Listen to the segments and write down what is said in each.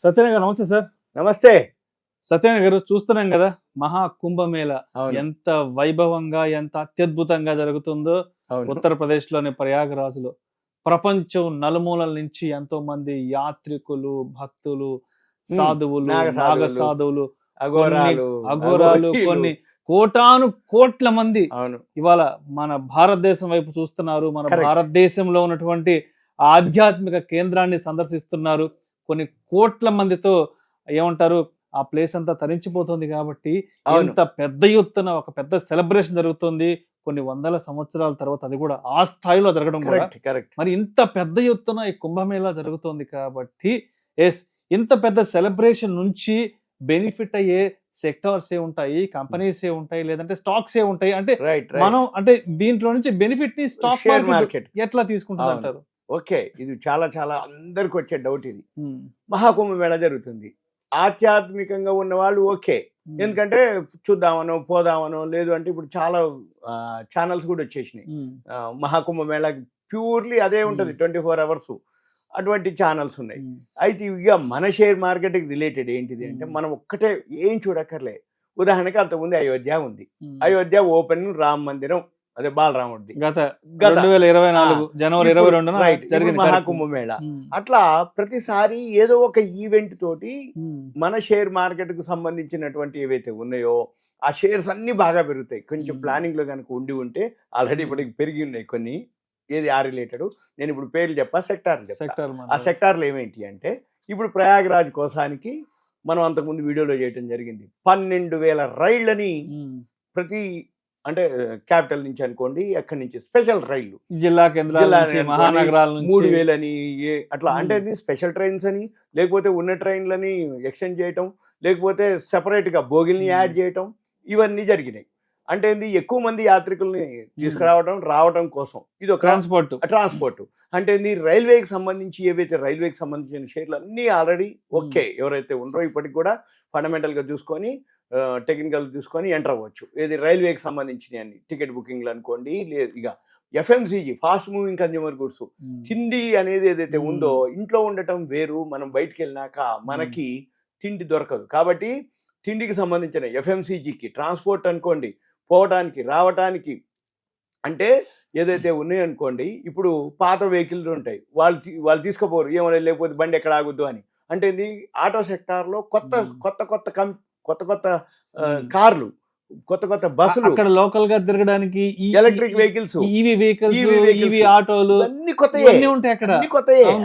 సత్యనారాయణ గారు నమస్తే సార్. నమస్తే. సత్యనారాయణ గారు చూస్తున్నాం కదా, మహా కుంభమేళ అవును. ఎంత వైభవంగా ఎంత అత్యద్భుతంగా జరుగుతుందో అవును. ఉత్తరప్రదేశ్ లోని ప్రయాగరాజులో. ప్రపంచం నలుమూలల నుంచి ఎంతో మంది యాత్రికులు, భక్తులు, సాధువులు, నాగసాధువులు, నాగసాధువులు, అఘోరాలు, అఘోరాలు, అఘోరీలు. కొన్ని కోటాను కోట్ల మంది అవును. ఇవాళ మన భారతదేశం వైపు చూస్తున్నారు. మన Correct. భారతదేశంలో ఉన్నటువంటి ఆధ్యాత్మిక కేంద్రాన్ని సందర్శిస్తున్నారు. కొన్ని కోట్ల మందితో ఏమంటారు, ఆ ప్లేస్ అంతా తరించిపోతుంది. కాబట్టి అవును. ఇంత పెద్ద ఎత్తున ఒక పెద్ద సెలబ్రేషన్ జరుగుతుంది. కొన్ని వందల సంవత్సరాల తర్వాత అది కూడా ఆ స్థాయిలో జరగడం కూడా. Correct correct. మరి ఇంత పెద్ద ఎత్తున ఈ కుంభమేళా జరుగుతోంది కాబట్టి ఎస్, ఇంత పెద్ద సెలబ్రేషన్ నుంచి బెనిఫిట్ అయ్యే సెక్టార్స్ ఏ ఉంటాయి, కంపెనీస్ ఏ ఉంటాయి, లేదంటే స్టాక్స్ ఏ ఉంటాయి. అంటే రైట్ మనం అంటే దీంట్లో నుంచి బెనిఫిట్ ని స్టాక్ షేర్ మార్కెట్ మార్కెట్. ఎట్లా తీసుకుంటుంది అవును. అంటారు? ఓకే, ఇది చాలా చాలా అందరికి వచ్చే డౌట్. ఇది మహాకుంభమేళ జరుగుతుంది. ఆధ్యాత్మికంగా ఉన్న వాళ్ళు ఓకే, ఎందుకంటే చూద్దామనో పోదామనో, లేదు అంటే ఇప్పుడు చాలా ఛానల్స్ కూడా వచ్చేసినాయి. మహాకుంభమేళ ప్యూర్లీ అదే ఉంటుంది 24 hours. అటువంటి ఛానల్స్ ఉన్నాయి. అయితే ఇక మన షేర్ మార్కెట్కి రిలేటెడ్ ఏంటిది అంటే, మనం ఒక్కటే ఏం చూడక్కర్లే. ఉదాహరణకి అంతకుముందు అయోధ్య ఉంది. అయోధ్య ఓపెన్ రామ మందిరం, అదే బాలరాముడిది, గత 2024 జనవరి 22న జరిగింది మహాకుంభమేళ. అట్లా ప్రతిసారి ఏదో ఒక ఈవెంట్ తోటి మన షేర్ మార్కెట్ కు సంబంధించినటువంటి ఏవైతే ఉన్నాయో ఆ షేర్స్ అన్ని బాగా పెరుగుతాయి. కొంచెం ప్లానింగ్ లో కనుక ఉండి ఉంటే ఆల్రెడీ ఇప్పటికి పెరిగి ఉన్నాయి కొన్ని. ఏది ఆ రిలేటెడ్, నేను ఇప్పుడు పేర్లు చెప్పా, సెక్టార్లు చెప్పా. ఆ సెక్టార్లు ఏమేంటి అంటే, ఇప్పుడు ప్రయాగరాజ్ కోసానికి మనం అంతకుముందు వీడియోలో చేయడం జరిగింది. 12,000 రైళ్లని ప్రతి, అంటే క్యాపిటల్ నుంచి అనుకోండి, ఎక్కడి నుంచి స్పెషల్ రైళ్లు, జిల్లా కేంద్రాల నుంచి, మహానగరాల నుంచి 3,000 అని అట్లా. అంటే అది స్పెషల్ ట్రైన్స్ అని, లేకపోతే ఉన్న ట్రైన్లని ఎక్స్టెండ్ చేయటం, లేకపోతే సెపరేట్గా బోగిల్ని యాడ్ చేయటం, ఇవన్నీ జరిగినాయి. అంటే ఏంది, ఎక్కువ మంది యాత్రికుల్ని తీసుకురావడం రావడం కోసం ఇది ఒక ట్రాన్స్పోర్ట్. అంటే ఏంది, రైల్వేకి సంబంధించి ఏవైతే రైల్వేకి సంబంధించిన షేర్లు అన్నీ ఆల్రెడీ ఓకే, ఎవరైతే ఉన్నారో ఇప్పటికి కూడా ఫండమెంటల్గా చూసుకొని టెక్నికల్ చూసుకొని ఎంటర్ అవ్వచ్చు. ఏది రైల్వేకి సంబంధించినవి అన్ని, టికెట్ బుకింగ్లు అనుకోండి, లేదు ఇక FMCG, fast moving consumer goods, తిండి అనేది ఏదైతే ఉందో, ఇంట్లో ఉండటం వేరు, మనం బయటికి వెళ్ళినాక మనకి తిండి దొరకదు. కాబట్టి తిండికి సంబంధించిన ఎఫ్ఎంసీజీకి, ట్రాన్స్పోర్ట్ అనుకోండి, పోవటానికి రావటానికి, అంటే ఏదైతే ఉన్నాయనుకోండి, ఇప్పుడు పాత వెహికల్స్ ఉంటాయి, వాళ్ళు తీసుకుపోరు, ఏమైనా లేకపోతే బండి ఎక్కడ ఆగుద్దు అని. అంటే ఇది ఆటో సెక్టార్లో కొత్త కార్లు, కొత్త బస్సులు, అక్కడ లోకల్ గా తిరగడానికి ఎలక్ట్రిక్ వెహికల్స్, ఈవీ ఆటోలు అన్ని కొత్త ఉంటాయి అక్కడ,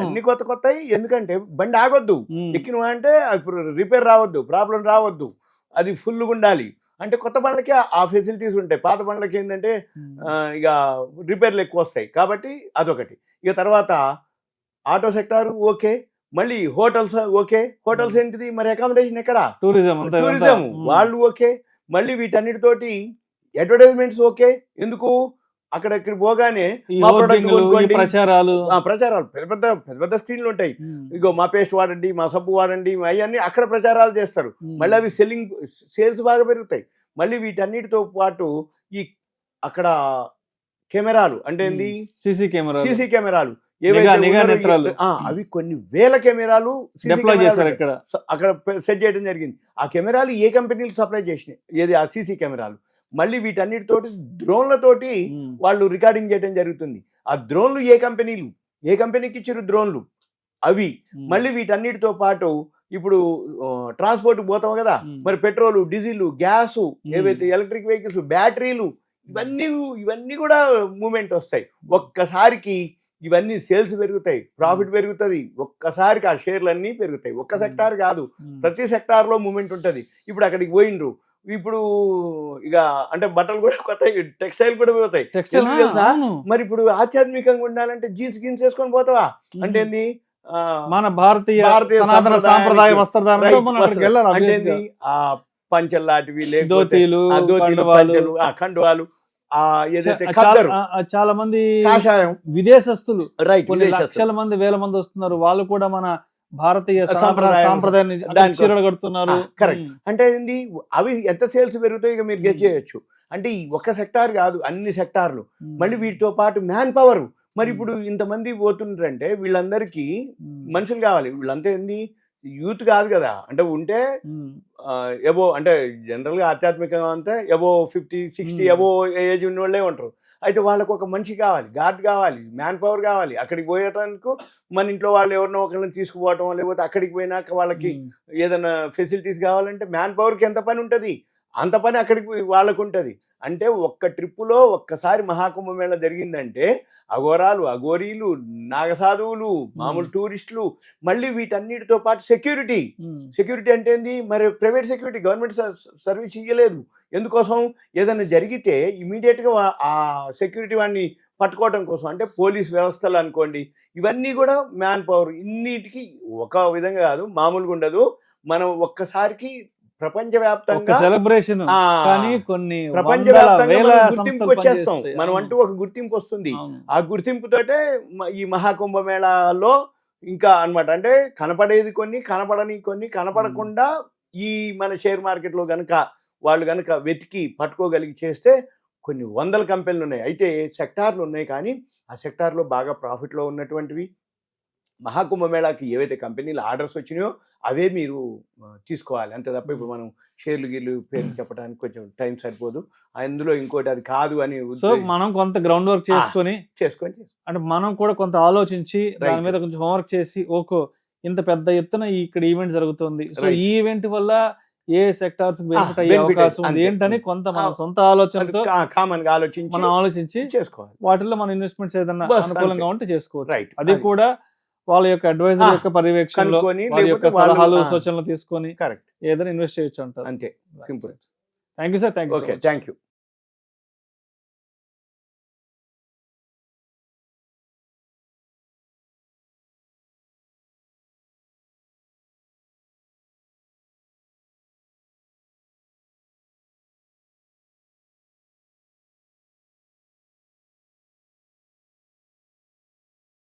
అన్ని కొత్త. ఎందుకంటే బండి ఆగొద్దు, ఎక్కిన అంటే ఇప్పుడు రిపేర్ రావద్దు, ప్రాబ్లం రావద్దు, అది ఫుల్గా ఉండాలి. అంటే కొత్త బండ్లకి ఆ ఫెసిలిటీస్ ఉంటాయి. పాత బండ్లకి ఏంటంటే ఇక రిపేర్లు ఎక్కువ వస్తాయి. కాబట్టి అదొకటి. ఇక తర్వాత ఆటో సెక్టార్ ఓకే, మళ్ళీ హోటల్స్ ఓకే. హోటల్స్ ఏంటిది మరి, అకామిడేషన్ ఎక్కడ, టూరిజం వాళ్ళు ఓకే. మళ్ళీ వీటన్నిటితోటి అడ్వర్టైజ్మెంట్స్ ఓకే. ఎందుకు, అక్కడికి పోగానే ప్రచారాలు, పెద్ద పెద్ద స్క్రీన్లు ఉంటాయి. ఇగో మా పేస్ట్ వాడండి, మా సబ్బు వాడండి, అవన్నీ అక్కడ ప్రచారాలు చేస్తారు. మళ్ళీ అవి సేల్స్ బాగా పెరుగుతాయి. మళ్ళీ వీటన్నిటితో పాటు ఈ అక్కడ కెమెరాలు, అంటే ఏంది, సీసీ కెమెరాలు అవి కొన్ని వేల కెమెరాలు అక్కడ సెట్ చేయడం జరిగింది. ఆ కెమెరాలు ఏ కంపెనీలు సప్లై చేసినాయి, ఏది ఆ సీసీ కెమెరాలు. మళ్ళీ వీటన్నిటితోటి డ్రోన్లతోటి వాళ్ళు రికార్డింగ్ చేయడం జరుగుతుంది. ఆ డ్రోన్లు ఏ కంపెనీకి ఇచ్చారు డ్రోన్లు అవి. మళ్ళీ వీటన్నిటితో పాటు ఇప్పుడు ట్రాన్స్పోర్ట్ పోతాం కదా, మరి పెట్రోలు, డీజిల్, గ్యాసు, ఏవైతే ఎలక్ట్రిక్ వెహికల్స్, బ్యాటరీలు, ఇవన్నీ కూడా మూమెంట్ వస్తాయి. ఒక్కసారికి ఇవన్నీ సేల్స్ పెరుగుతాయి, ప్రాఫిట్ పెరుగుతుంది. ఒక్కసారికి ఆ షేర్లు అన్నీ పెరుగుతాయి. ఒక్క సెక్టార్ కాదు, ప్రతి సెక్టార్లో మూమెంట్ ఉంటుంది. ఇప్పుడు అక్కడికి పోయిండ్రు, ఇప్పుడు ఇక అంటే బట్టలు కూడా కొత్త, టెక్స్టైల్ కూడా పోతాయి తెలుసా. మరి ఇప్పుడు ఆధ్యాత్మికంగా ఉండాలంటే జీన్స్ వేసుకొని పోతావా, అంటే ఏంది, మన భారతీయ సాంప్రదాయ వస్త్రధారణ, అంటే ఆ పంచలు లాంటివి, లేకపోతే పంచలు, ఆ కండువాలు, ఏదైతే చాలా మంది కాషాయం, విదేశస్తులు లక్షల మంది, వేల మంది వస్తున్నారు. వాళ్ళు కూడా మన భారతీయ సాంప్రదాయాన్ని కడుతున్నారు. కరెక్ట్. అంటే ఏంది, అవి ఎంత సేల్స్ పెరుగుతాయి ఇక మీరు గెస్ చేయొచ్చు. అంటే ఈ ఒక్క సెక్టార్ కాదు, అన్ని సెక్టార్లు. మళ్ళీ వీటితో పాటు మ్యాన్ పవర్. మరి ఇప్పుడు ఇంతమంది పోతుంటారంటే వీళ్ళందరికీ మనుషులు కావాలి. వీళ్ళంతా ఏంది, యూత్ కాదు కదా, అంటే ఉంటే ఎబో అంటే జనరల్గా ఆధ్యాత్మికంగా అంతా ఎబో 50-60 ఎబో ఏజ్ ఉన్న వాళ్ళే ఉంటారు. అయితే వాళ్ళకు ఒక మనిషి కావాలి, గార్డ్ కావాలి, మ్యాన్ పవర్ కావాలి. అక్కడికి పోయటానికి మన ఇంట్లో వాళ్ళు ఎవరినో ఒకరిని తీసుకుపోవటం, లేకపోతే అక్కడికి పోయినాక వాళ్ళకి ఏదైనా ఫెసిలిటీస్ కావాలంటే మ్యాన్ పవర్కి ఎంత పని ఉంటుంది, అంత పని అక్కడికి వాళ్ళకు ఉంటుంది. అంటే ఒక్క ట్రిప్పులో ఒక్కసారి మహాకుంభమేళ జరిగిందంటే అఘోరాలు, అఘోరీలు, నాగసాధువులు, మామూలు టూరిస్టులు, మళ్ళీ వీటన్నిటితో పాటు సెక్యూరిటీ అంటే ఏంది, మరి ప్రైవేట్ సెక్యూరిటీ గవర్నమెంట్ సర్వీస్ ఇవ్వలేదు. ఎందుకోసం, ఏదైనా జరిగితే ఇమీడియట్గా ఆ సెక్యూరిటీ వాడిని పట్టుకోవడం కోసం, అంటే పోలీస్ వ్యవస్థలు అనుకోండి, ఇవన్నీ కూడా మ్యాన్ పవర్. ఇన్నిటికి ఒక విధంగా కాదు, మామూలుగా ఉండదు. మనం ఒక్కసారికి ప్రపంచవ్యాప్తంగా సెలబ్రేషన్ కానీ కొన్ని ప్రపంచవ్యాప్తంగా గుర్తింపు వచ్చేస్తాం. మనం అంటూ ఒక గుర్తింపు వస్తుంది. ఆ గుర్తింపుతోటే ఈ మహాకుంభమేళాలో ఇంకా అన్నమాట, అంటే కనపడేది కొన్ని, కనపడని కొన్ని, కనపడకుండా ఈ మన షేర్ మార్కెట్లో గనక వాళ్ళు గనక వెతికి పట్టుకోగలిగి చేస్తే కొన్ని వందల కంపెనీలు ఉన్నాయి. అయితే సెక్టార్లు ఉన్నాయి, కానీ ఆ సెక్టార్లో బాగా ప్రాఫిట్లో ఉన్నటువంటివి మహాకుంభమేళాకి ఏవైతే కంపెనీలు ఆర్డర్స్ వచ్చినాయో అవే మీరు తీసుకోవాలి. అంతే తప్ప ఇప్పుడు మనం షేర్లు గీర్లు పేర్లు చెప్పడానికి కొంచెం టైం సరిపోదు. అందులో ఇంకోటి అది కాదు అని, సో మనం కొంత గ్రౌండ్ వర్క్ చేసుకొని అంటే మనం కూడా కొంత ఆలోచించి దాని మీద కొంచెం హోంవర్క్ చేసి, ఓకో ఇంత పెద్ద ఎత్తున ఇక్కడ ఈవెంట్ జరుగుతుంది, సో ఈ ఈవెంట్ వల్ల ఏ సెక్టార్స్ బెనిఫిట్ అయ్యే అవకాశం ఉంది ఏంటని కొంత మన సొంత ఆలోచనతో కామన్ గా మనం ఆలోచించి చేసుకోవాలి. వాటిల్లో మన ఇన్వెస్ట్మెంట్స్ ఏదైనా అనుకూలంగా ఉంటే చేసుకోవచ్చు. అది కూడా వాళ్ళ యొక్క అడ్వైజర్ యొక్క పర్యవేక్షణలో, వాళ్ళ యొక్క సలహాలు సూచనలు తీసుకొని ఏదైనా ఇన్వెస్ట్ చేయొచ్చు అంటారు. అంతే simple. Thank you sir. Thank you.